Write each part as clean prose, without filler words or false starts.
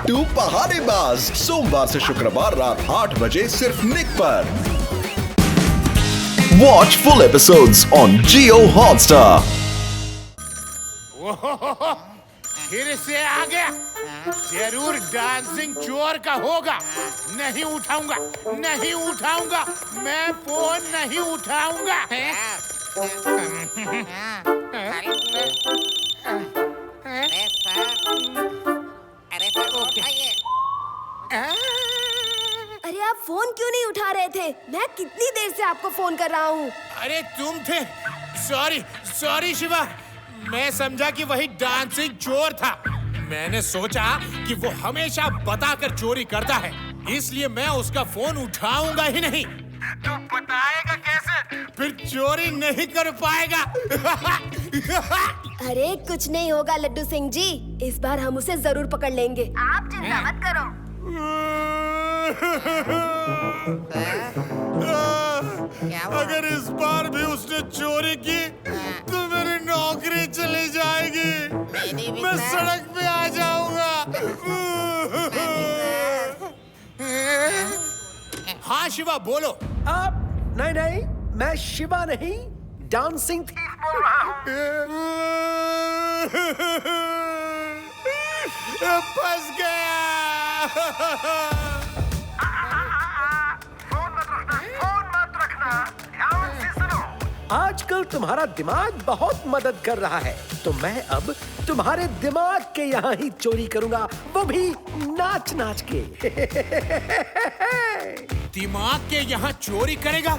लट्टू पहाड़ेबाज, सोमवार से शुक्रवार रात 8 बजे सिर्फ निक पर। Watch full episodes on Jio Hotstar. फिर से आ गया, जरूर डांसिंग चोर का होगा। नहीं उठाऊंगा, नहीं उठाऊंगा, मैं फोन नहीं उठाऊंगा। अरे सर उठाइए। अरे आप फोन क्यों नहीं उठा रहे थे? मैं कितनी देर से आपको फोन कर रहा हूँ। अरे तुम थे? सॉरी सॉरी शिवा, मैं समझा कि वही डांसिंग चोर था। मैंने सोचा कि वो हमेशा बताकर चोरी करता है, इसलिए मैं उसका फोन उठाऊंगा ही नहीं। तो बताएगा कैसे? फिर चोरी नहीं कर पाएगा। अरे कुछ नहीं होगा लड्डू सिंह जी, इस बार हम उसे जरूर पकड़ लेंगे, आप चिंता मत करो। अगर इस बार भी उसने चोरी की तो मेरी नौकरी चली जाएगी, मैं सड़क पे आ जाऊंगा। हाँ शिवा बोलो। आप नहीं, मैं शिवा नहीं, डांसिंग थीफ बोल रहा हूँ। फंस गया। फोन मत रखना, ध्यान से सुनो। आजकल तुम्हारा दिमाग बहुत मदद कर रहा है, तो मैं अब तुम्हारे दिमाग के यहाँ ही चोरी करूंगा, वो भी नाच नाच के। दिमाग के यहाँ चोरी करेगा?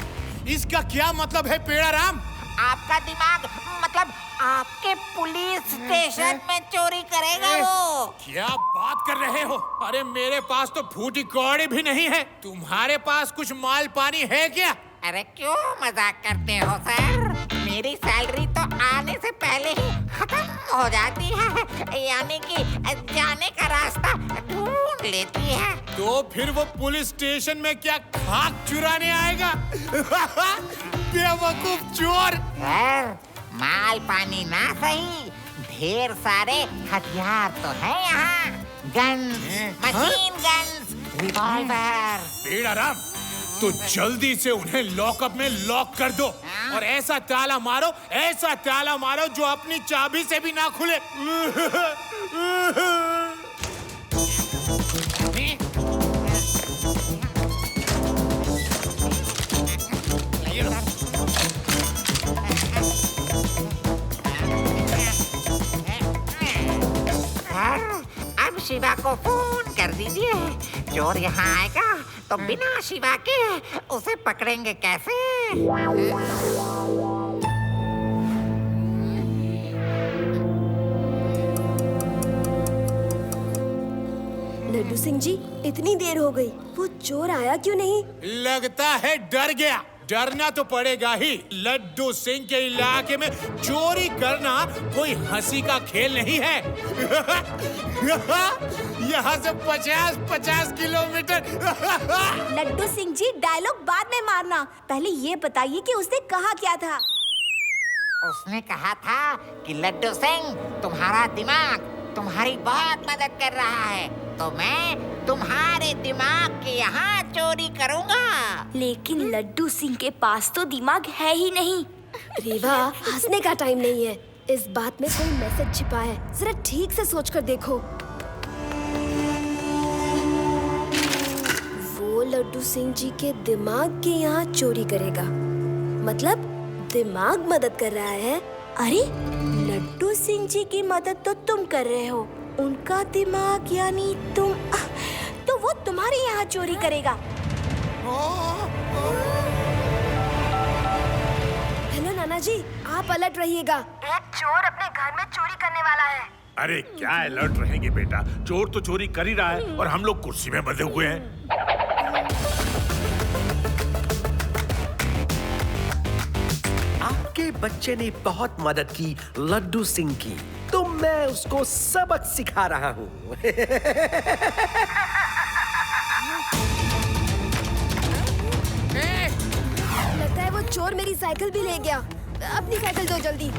इसका क्या मतलब है पेड़ा राम? आपका दिमाग मतलब आपके पुलिस स्टेशन में चोरी करेगा वो। क्या बात कर रहे हो? अरे मेरे पास तो फूटी कौड़ी भी नहीं है, तुम्हारे पास कुछ माल पानी है क्या? अरे क्यों मजाक करते हो सर? मेरी सैलरी तो आने से पहले ही खत्म हो जाती है, यानी कि जाने का रास्ता ढूंढ लेती है। तो फिर वो पुलिस स्टेशन में क्या खाक चुराने आएगा? बेवकूफ चोर। सर माल पानी ना सही, ढेर सारे हथियार तो है यहाँ। Guns, machine guns, revolver. पेड़ा राम, तो जल्दी से उन्हें लॉकअप में लॉक कर दो और ऐसा ताला मारो, ऐसा ताला मारो जो अपनी चाबी से भी ना खुले। अब शिवा को फोन कर दीजिए, चोर यहाँ आएगा तो बिना शिवा के उसे पकड़ेंगे कैसे? लड्डू सिंह जी, इतनी देर हो गई, वो चोर आया क्यों नहीं? लगता है डर गया। डरना तो पड़ेगा ही, लड्डू सिंह के इलाके में चोरी करना कोई हंसी का खेल नहीं है। यहाँ से 50-50 किलोमीटर। लड्डू सिंह जी, डायलॉग बाद में मारना, पहले ये बताइए कि उसने कहा क्या था? उसने कहा था कि लड्डू सिंह तुम्हारा दिमाग तुम्हारी बहुत मदद कर रहा है, तो मैं तुम्हारे दिमाग के यहाँ चोरी करूँगा। लेकिन लड्डू सिंह के पास तो दिमाग है ही नहीं। रेवा, हंसने का टाइम नहीं है, इस बात में कोई मैसेज छिपा है, जरा ठीक से सोच कर देखो। वो लड्डू सिंह जी के दिमाग के यहाँ चोरी करेगा, मतलब दिमाग मदद कर रहा है। अरे लड्डू सिंह जी की मदद तो तुम कर रहे हो, उनका दिमाग यानी तुम, तो वो तुम्हारे यहाँ चोरी करेगा। हेलो नाना जी, आप अलर्ट रहिएगा, एक चोर अपने घर में चोरी करने वाला है। अरे क्या अलर्ट रहेंगे बेटा, चोर तो चोरी कर ही रहा है और हम लोग कुर्सी में बंधे हुए हैं। आपके बच्चे ने बहुत मदद की लड्डू सिंह की, तो मैं उसको सबक सिखा रहा हूँ। लगता है वो चोर मेरी साइकिल भी ले गया, अपनी साइकिल दो जल्दी।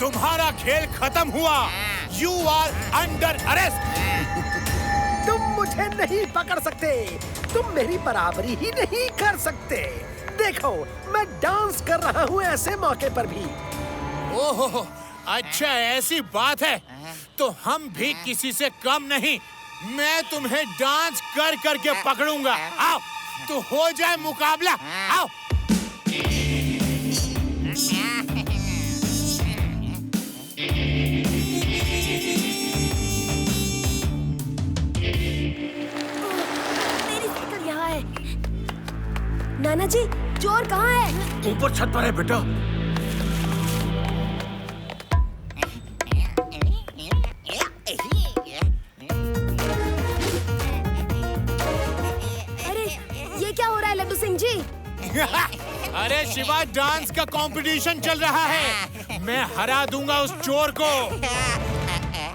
तुम्हारा खेल खत्म हुआ। You are under arrest. तुम मुझे नहीं पकड़ सकते, तुम मेरी बराबरी ही नहीं कर सकते। देखो, मैं डांस कर रहा हूँ ऐसे मौके पर भी। ओहो, अच्छा ऐसी बात है, तो हम भी किसी से कम नहीं। मैं तुम्हें डांस कर करके पकड़ूंगा। आओ, तो हो जाए मुकाबला। आओ। मेरी साइकिल यहाँ है। नाना जी, चोर कहाँ है? ऊपर छत पर है बेटा। अरे, ये क्या हो रहा है लड्डू सिंह जी? अरे शिवा, डांस का कंपटीशन चल रहा है। मैं हरा दूंगा उस चोर को।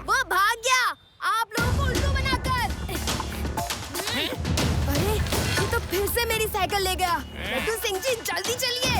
वो भाग गया, आप लोगों को उल्लू बनाकर। अरे, ये तो फिर से मेरी साइकिल ले गया। लड्डू सिंह जी, जल्दी चलिए।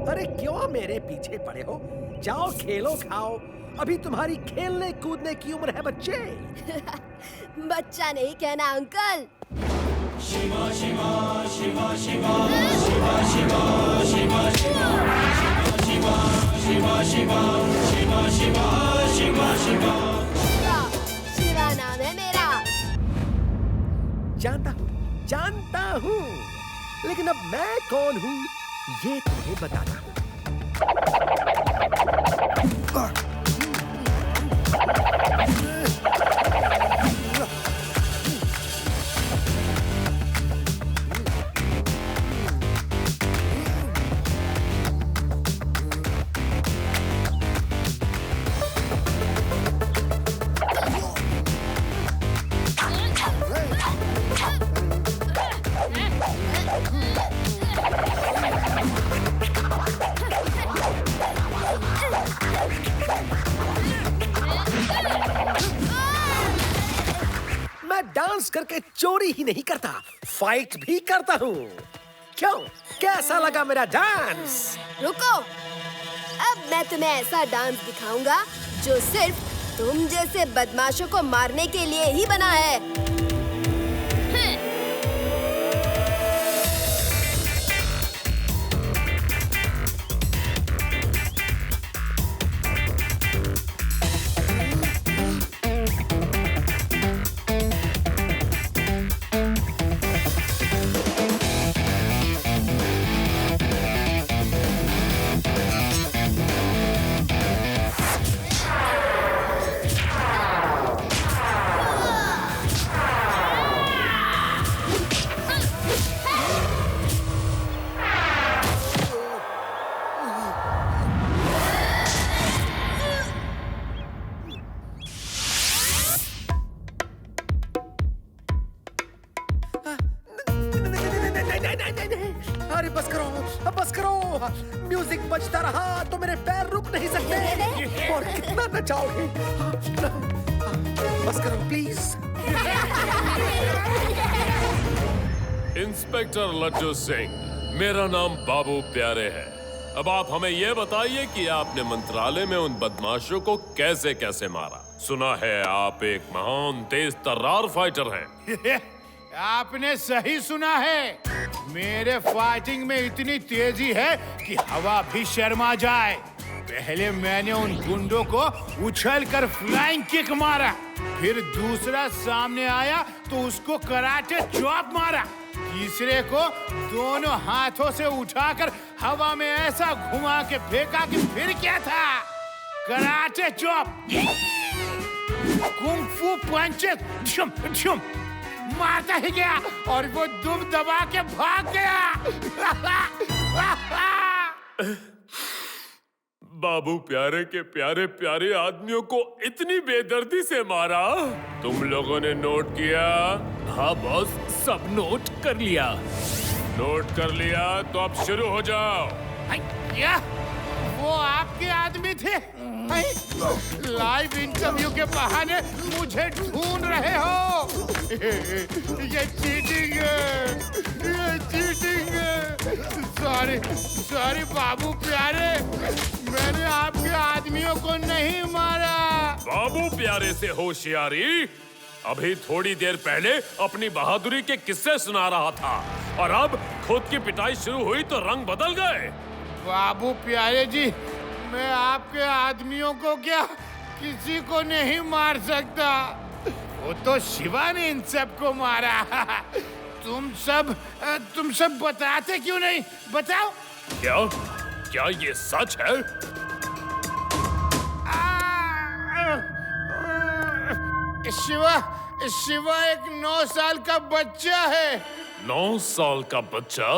अरे क्यों मेरे पीछे पड़े हो? जाओ खेलो खाओ, अभी तुम्हारी खेलने कूदने की उम्र है बच्चे। बच्चा नहीं कहना अंकल। शिवा नाम है मेरा। जानता हूँ, लेकिन अब मैं कौन हूँ ये तुम्हें बताता हूँ। डांस करके चोरी ही नहीं करता, फाइट भी करता हूँ। क्यों, कैसा लगा मेरा डांस? रुको, अब मैं तुम्हें ऐसा डांस दिखाऊंगा जो सिर्फ तुम जैसे बदमाशों को मारने के लिए ही बना है। अरे बस करो, म्यूजिक बजता रहा तो मेरे पैर रुक नहीं सकते। और कितना नचाओगे? बस करो प्लीज। इंस्पेक्टर लड्डू सिंह, मेरा नाम बाबू प्यारे है। अब आप हमें ये बताइए कि आपने मंत्रालय में उन बदमाशों को कैसे कैसे मारा। सुना है आप एक महान तेज तर्रार फाइटर हैं। आपने सही सुना है। मेरे फाइटिंग में इतनी तेजी है कि हवा भी शर्मा जाए। पहले मैंने उन गुंडों को उछलकर फ्लाइंग किक मारा, फिर दूसरा सामने आया तो उसको कराटे चॉप मारा, तीसरे को दोनों हाथों से उठाकर हवा में ऐसा घुमा के फेंका कि फिर क्या था, कराटे चॉप, कुंग फू पंचेस, झुम झुम मारता ही गया और वो दुम दबा के भाग गया। बाबू प्यारे के प्यारे प्यारे आदमियों को इतनी बेदर्दी से मारा। तुम लोगों ने नोट किया? हाँ बॉस, सब नोट कर लिया। नोट कर लिया तो अब शुरू हो जाओ। क्या वो आपके आदमी थे? लाइव इंटरव्यू के बहाने मुझे ढूंढ रहे हो? ये चीटिंग है, ये चीटिंग है। सॉरी बाबू प्यारे, मैंने आपके आदमियों को नहीं मारा। बाबू प्यारे से होशियारी? अभी थोड़ी देर पहले अपनी बहादुरी के किस्से सुना रहा था और अब खुद की पिटाई शुरू हुई तो रंग बदल गए। बाबू प्यारे जी, मैं आपके आदमियों को क्या किसी को नहीं मार सकता। वो तो शिवा ने इन सबको मारा। तुम सब बताते क्यों नहीं? बताओ। क्या ये सच है? शिवा एक 9 साल का बच्चा है। 9 साल का बच्चा?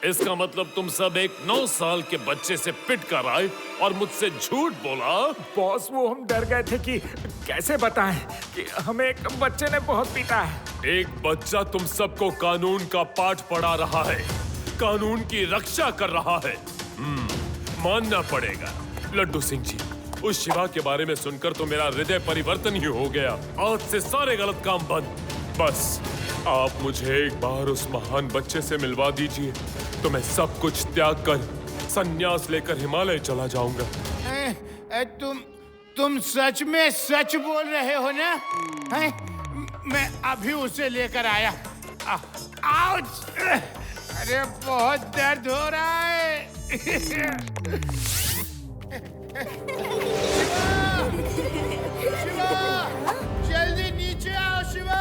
इसका मतलब तुम सब एक 9 साल के बच्चे से पिट कर आए और मुझसे झूठ बोला? बॉस, वो हम डर गए थे कि कैसे बताएं कि हमें एक बच्चे ने बहुत पीटा है। एक बच्चा तुम सबको कानून का पाठ पढ़ा रहा है, कानून की रक्षा कर रहा है। मानना पड़ेगा लड्डू सिंह जी, उस शिवा के बारे में सुनकर तो मेरा हृदय परिवर्तन ही हो गया। आज से सारे गलत काम बंद। बस आप मुझे एक बार उस महान बच्चे से मिलवा दीजिए तो मैं सब कुछ त्याग कर संन्यास लेकर हिमालय चला जाऊंगा। तुम सच में सच बोल रहे हो ना? मैं अभी उसे लेकर आया। आउच! अरे बहुत दर्द हो रहा है। शिवा, जल्दी नीचे आओ शिवा।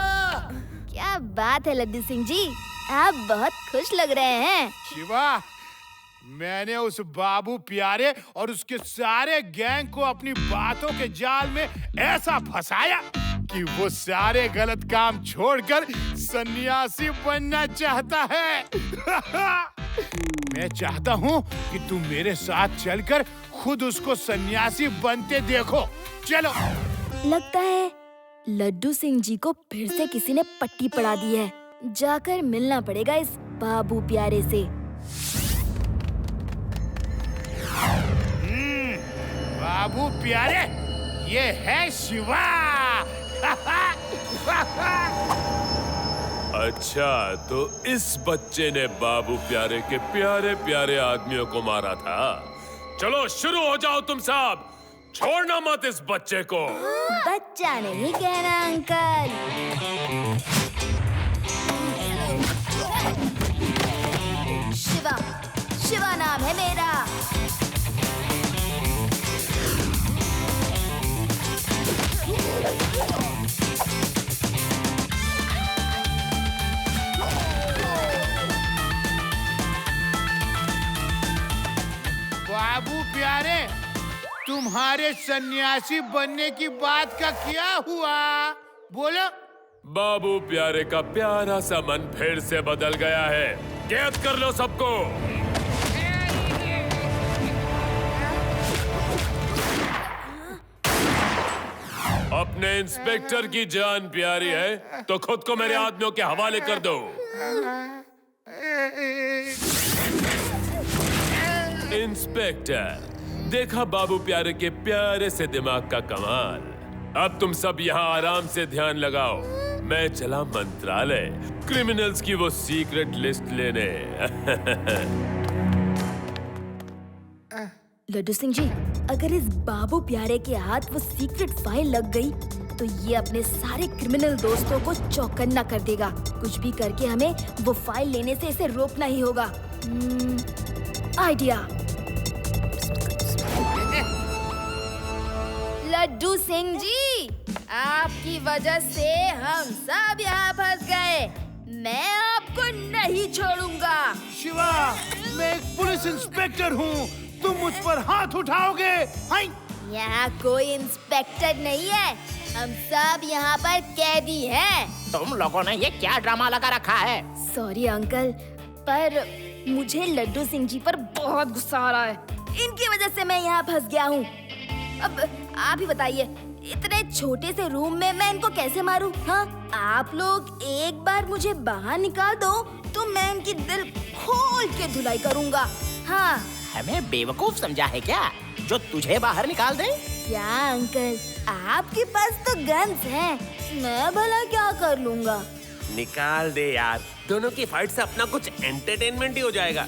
क्या बात है लड्डू सिंह जी, आप बहुत खुश लग रहे हैं। शिवा, मैंने उस बाबू प्यारे और उसके सारे गैंग को अपनी बातों के जाल में ऐसा फंसाया कि वो सारे गलत काम छोड़कर सन्यासी बनना चाहता है। मैं चाहता हूँ कि तुम मेरे साथ चलकर खुद उसको सन्यासी बनते देखो। चलो। लगता है लड्डू सिंह जी को फिर से किसी ने पट्टी पड़ा दी है। जाकर मिलना पड़ेगा इस बाबू प्यारे से। बाबू प्यारे, ये है शिवा। अच्छा, तो इस बच्चे ने बाबू प्यारे के प्यारे प्यारे आदमियों को मारा था। चलो शुरू हो जाओ तुम सब, छोड़ना मत इस बच्चे को। बच्चा नहीं कहना अंकल। शिवा, शिवा नाम है मेरा। बाबू प्यारे, तुम्हारे सन्यासी बनने की बात का क्या हुआ? बोलो। बाबू प्यारे का प्यारा सा मन फिर से बदल गया है। कैद कर लो सबको। अपने इंस्पेक्टर की जान प्यारी है तो खुद को मेरे आदमियों के हवाले कर दो। इंस्पेक्टर, देखा बाबू प्यारे के प्यारे से दिमाग का कमाल। अब तुम सब यहाँ आराम से ध्यान लगाओ। मैं चला मंत्रालय क्रिमिनल्स की वो सीक्रेट लिस्ट लेने। लड्डू सिंह जी, अगर इस बाबू प्यारे के हाथ वो सीक्रेट फाइल लग गई तो ये अपने सारे क्रिमिनल दोस्तों को चौकन्ना कर देगा। कुछ भी करके हमें वो फाइल लेने से इसे रोकना ही होगा। आइडिया। लड्डू सिंह जी, आपकी वजह से हम सब यहाँ फंस गए। मैं आपको नहीं छोड़ूंगा। शिवा, मैं एक पुलिस इंस्पेक्टर हूँ, तुम मुझ पर हाथ उठाओगे? हाय! यहाँ कोई इंस्पेक्टर नहीं है, हम सब यहाँ पर कैदी हैं। तुम लोगों ने ये क्या ड्रामा लगा रखा है? सॉरी अंकल, पर मुझे लड्डू सिंह जी पर बहुत गुस्सा आ रहा है। इनकी वजह से मैं यहाँ फंस गया हूँ। अब आप ही बताइए, इतने छोटे से रूम में मैं इनको कैसे मारूं? हाँ, आप लोग एक बार मुझे बाहर निकाल दो तो मैं इनकी दिल खोल के धुलाई करूँगा। हाँ। हमें बेवकूफ समझा है क्या, जो तुझे बाहर निकाल दे? क्या अंकल, आपके पास तो गन्स हैं, मैं भला क्या कर लूँगा? निकाल दे यार, दोनों की फाइट से अपना कुछ एंटरटेनमेंट ही हो जाएगा।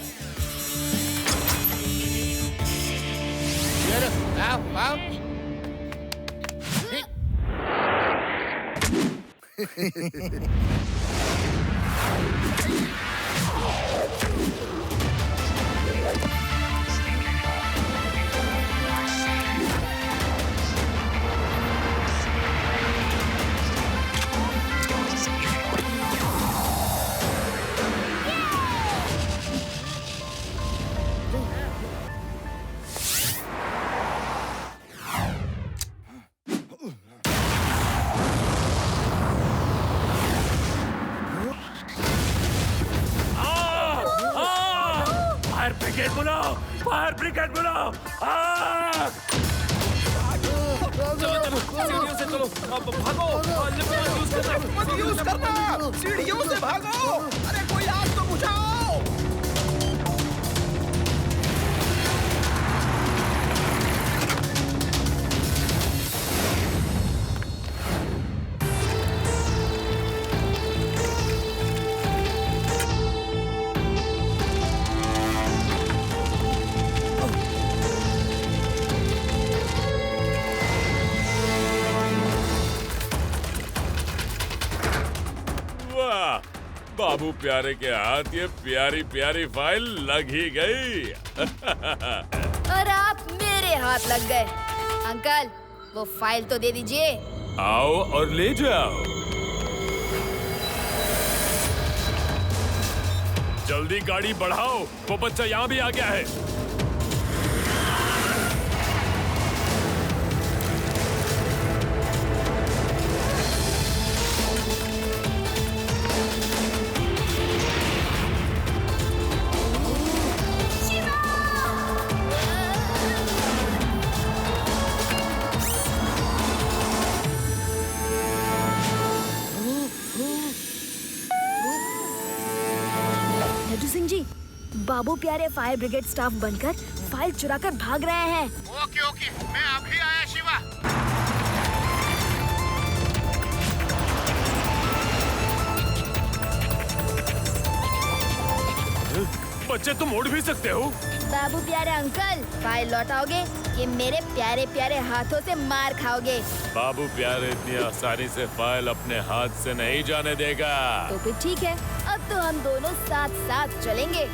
फायर ब्रिगेड बुलाओ! सीढ़ियों से चलो, अब भागो! मत यूज करना, सीढ़ियों से भागो! अरे कोई आग तो बुझाओ! बाबू प्यारे के हाथ ये प्यारी प्यारी फाइल लग ही गई। और आप मेरे हाथ लग गए। अंकल, वो फाइल तो दे दीजिए। आओ और ले जाओ। जल्दी गाड़ी बढ़ाओ, वो बच्चा यहाँ भी आ गया है। बाबू प्यारे फायर ब्रिगेड स्टाफ बनकर फाइल चुराकर भाग रहे हैं। ओके ओके, मैं अभी आया शिवा। बच्चे तुम उड़ भी सकते हो। बाबू प्यारे अंकल, फाइल लौटाओगे कि मेरे प्यारे प्यारे हाथों से मार खाओगे? बाबू प्यारे इतनी आसानी से फाइल अपने हाथ से नहीं जाने देगा। तो फिर ठीक है, अब तो हम दोनों साथ साथ चलेंगे।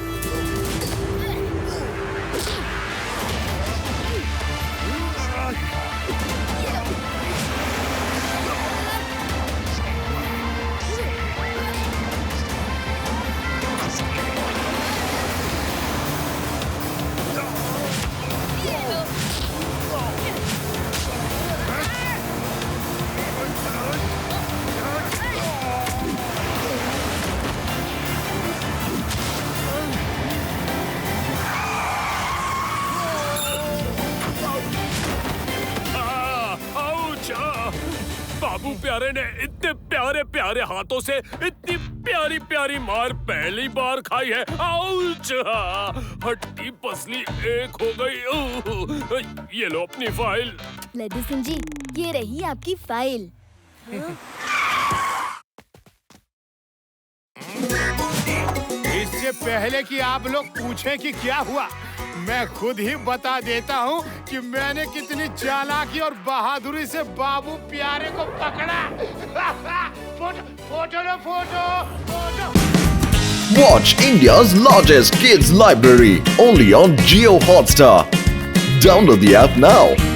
बाबू प्यारे ने इतने प्यारे प्यारे हाथों से इतनी प्यारी प्यारी मार पहली बार खाई है। आउच! हड्डी पसली एक हो गई। ये लो अपनी फाइल। लड्डू सिंह जी, ये रही आपकी फाइल। हाँ? इससे पहले कि आप लोग पूछें कि क्या हुआ, मैं खुद ही बता देता हूँ कि मैंने कितनी चालाकी और बहादुरी से बाबू प्यारे को पकड़ा। Photo low, photo. Watch India's largest kids library only on Jio Hotstar. Download the app now.